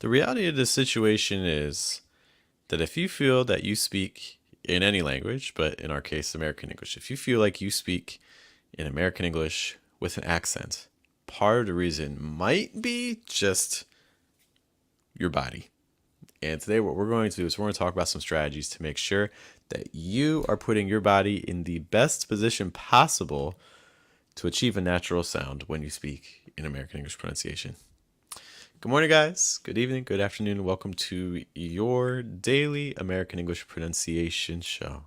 The reality of the situation is that if you feel that you speak in any language, but in our case, American English, if you feel like you speak in American English with an accent, part of the reason might be just your body. And today what we're going to do is we're going to talk about some strategies to make sure that you are putting your body in the best position possible to achieve a natural sound when you speak in American English pronunciation. Good morning, guys. Good evening, good afternoon. Welcome to your daily American English pronunciation show.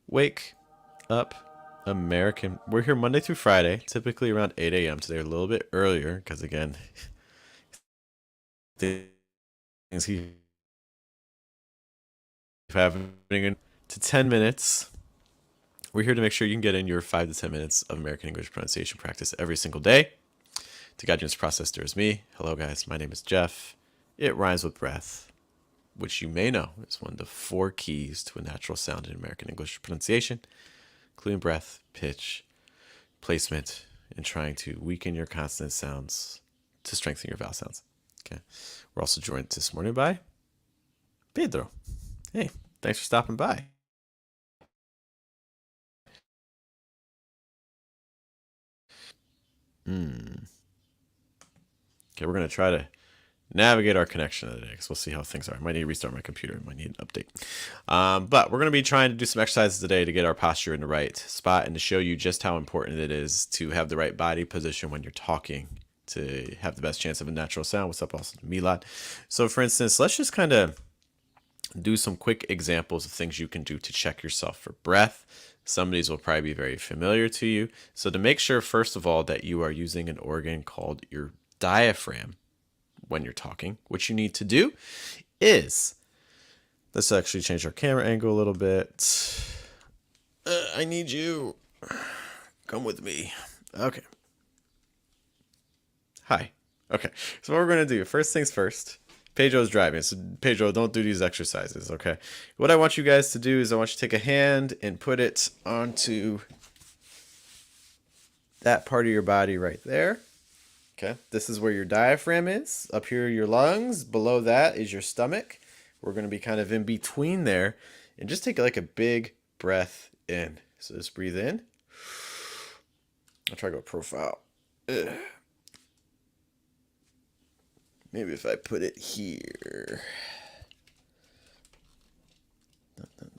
Wake up, American. We're here Monday through Friday, typically around 8 a.m. Today, a little bit earlier, because again, things keep happening to 10 minutes. We're here to make sure you can get in your 5 to 10 minutes of American English pronunciation practice every single day. To guide you in this process, there is me. Hello, guys. My name is Jeff. It rhymes with breath, which you may know is one of the 4 keys to a natural sound in American English pronunciation, including breath, pitch, placement, and trying to weaken your consonant sounds to strengthen your vowel sounds. Okay. We're also joined this morning by Pedro. Hey, thanks for stopping by. Okay, we're going to try to navigate our connection today because we'll see how things are. I might need to restart my computer. I might need an update. But we're going to be trying to do some exercises today to get our posture in the right spot and to show you just how important it is to have the right body position when you're talking to have the best chance of a natural sound. What's up, also Milad? So, for instance, let's just kind of do some quick examples of things you can do to check yourself for breath. Some of these will probably be very familiar to you. So to make sure, first of all, that you are using an organ called your diaphragm when you're talking, what you need to do is, let's actually change our camera angle a little bit. I need you. Come with me. Okay. Hi. Okay. So what we're going to do, first things first, Pedro's driving, so Pedro, don't do these exercises, okay? What I want you guys to do is I want you to take a hand and put it onto that part of your body right there. Okay, this is where your diaphragm is. Up here, your lungs. Below that is your stomach. We're going to be kind of in between there. And just take like a big breath in. So just breathe in. I'll try to go profile. Ugh. Maybe if I put it here.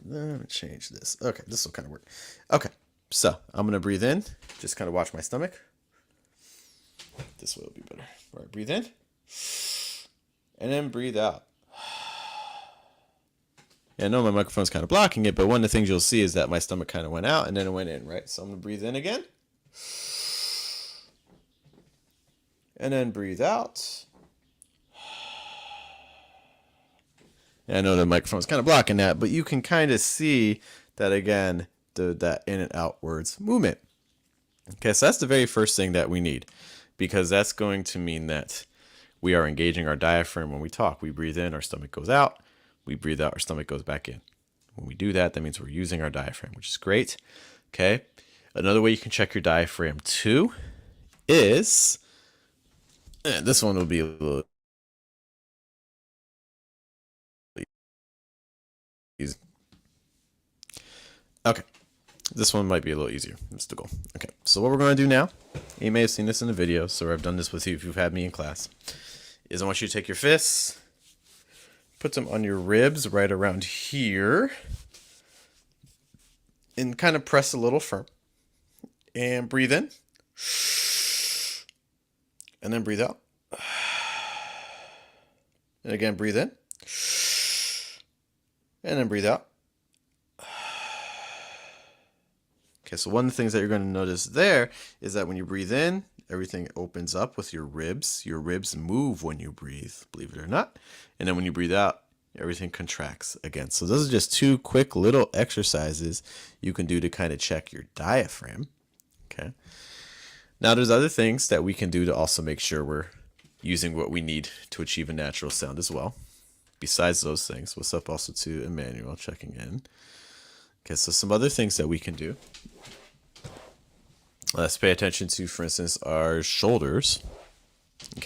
Let me change this. Okay, this will kind of work. Okay, so I'm going to breathe in. Just kind of watch my stomach. This way will be better. All right, breathe in. And then breathe out. Yeah, I know my microphone's kind of blocking it, but one of the things you'll see is that my stomach kind of went out and then it went in, right? So I'm going to breathe in again. And then breathe out. I know the microphone's kind of blocking that, but you can kind of see that, again, that in and outwards movement. Okay, so that's the very first thing that we need, because that's going to mean that we are engaging our diaphragm when we talk. We breathe in, our stomach goes out. We breathe out, our stomach goes back in. When we do that, that means we're using our diaphragm, which is great. Okay, another way you can check your diaphragm too is, this one will be a little easy. Okay, this one might be a little easier. That's the goal. Okay, so what we're going to do now, you may have seen this in the video, so I've done this with you if you've had me in class, is I want you to take your fists, put them on your ribs right around here, and kind of press a little firm. And breathe in. And then breathe out. And again, breathe in. And then breathe out. Okay, so one of the things that you're going to notice there is that when you breathe in, everything opens up with your ribs. Your ribs move when you breathe, believe it or not. And then when you breathe out, everything contracts again. So those are just 2 quick little exercises you can do to kind of check your diaphragm. Okay. Now there's other things that we can do to also make sure we're using what we need to achieve a natural sound as well. Besides those things, what's up also to Emmanuel checking in. Okay, so some other things that we can do. Let's pay attention to, for instance, our shoulders. Okay.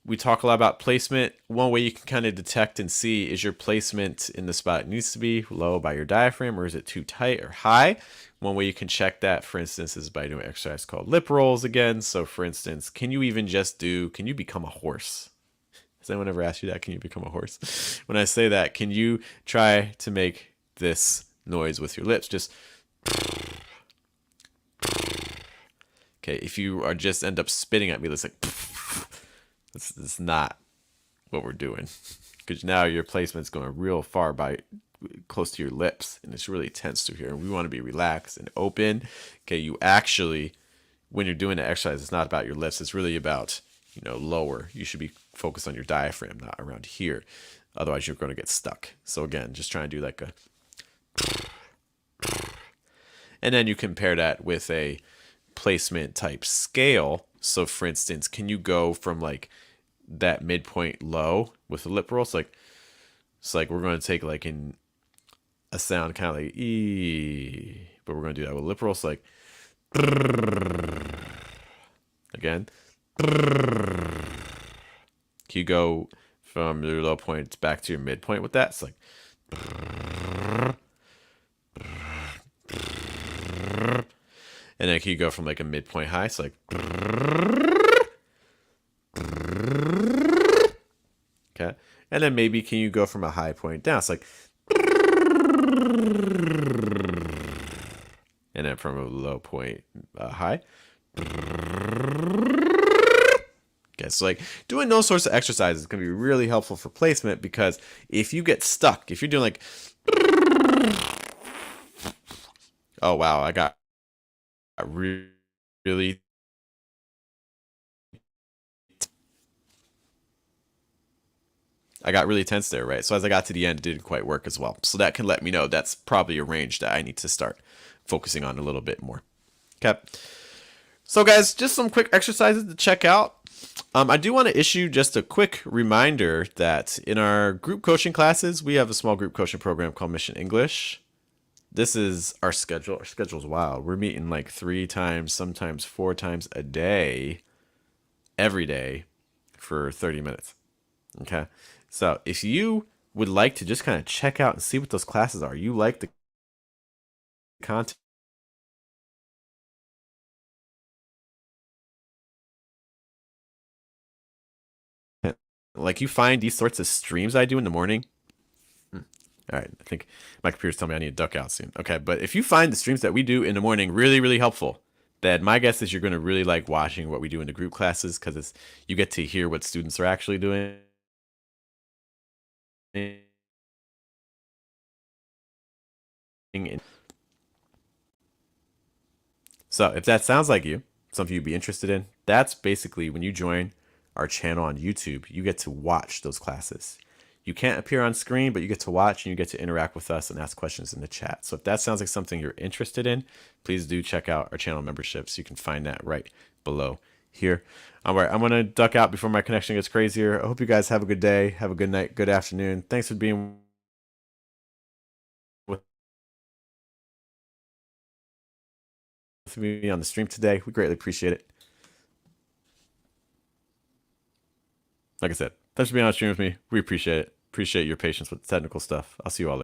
we talk a lot about placement. One way you can kind of detect and see is your placement in the spot it needs to be low by your diaphragm, or is it too tight or high? One way you can check that, for instance, is by doing an exercise called lip rolls again. So for instance, can you become a horse? Has anyone ever asked you that? Can you become a horse? When I say that, can you try to make this noise with your lips? Just, okay, if you are just end up spitting at me, it's like, it's not what we're doing. Because now your placement's going real far by close to your lips, and it's really tense through here. And we want to be relaxed and open. Okay, you actually, when you're doing the exercise, it's not about your lips. It's really about, lower. You should be focused on your diaphragm, not around here. Otherwise, you're going to get stuck. So again, just try and do like a, and then you compare that with a placement type scale. So for instance, can you go from like that midpoint low with the lip roll? It's like we're going to take like in a sound kind of like E, but we're going to do that with lip roll. It's like, again, can you go from your low point back to your midpoint with that? It's like, and then can you go from like a midpoint high? It's like, okay. And then maybe can you go from a high point down? It's like, and then from a low point high. Okay, so like doing those sorts of exercises is going to be really helpful for placement, because if you get stuck, if you're doing like, oh wow, I got really tense there, right? So as I got to the end, it didn't quite work as well. So that can let me know that's probably a range that I need to start focusing on a little bit more. Okay. So guys, just some quick exercises to check out. I do want to issue just a quick reminder that in our group coaching classes, we have a small group coaching program called Mission English. This is our schedule. Our schedule's wild. We're meeting like 3 times, sometimes 4 times a day, every day for 30 minutes. Okay. So if you would like to just kind of check out and see what those classes are, you like the content, like you find these sorts of streams I do in the morning. All right, I think my computer's telling me I need to duck out soon. Okay, but if you find the streams that we do in the morning really, really helpful, then my guess is you're going to really like watching what we do in the group classes, because you get to hear what students are actually doing. So if that sounds like you, something you'd be interested in, that's basically when you join our channel on YouTube, you get to watch those classes. You can't appear on screen, but you get to watch and you get to interact with us and ask questions in the chat. So if that sounds like something you're interested in, please do check out our channel memberships. You can find that right below here. All right, I'm going to duck out before my connection gets crazier. I hope you guys have a good day, have a good night, good afternoon. Thanks for being with me on the stream today. We greatly appreciate it. Like I said, thanks for being on the stream with me. We appreciate it. Appreciate your patience with the technical stuff. I'll see you all later.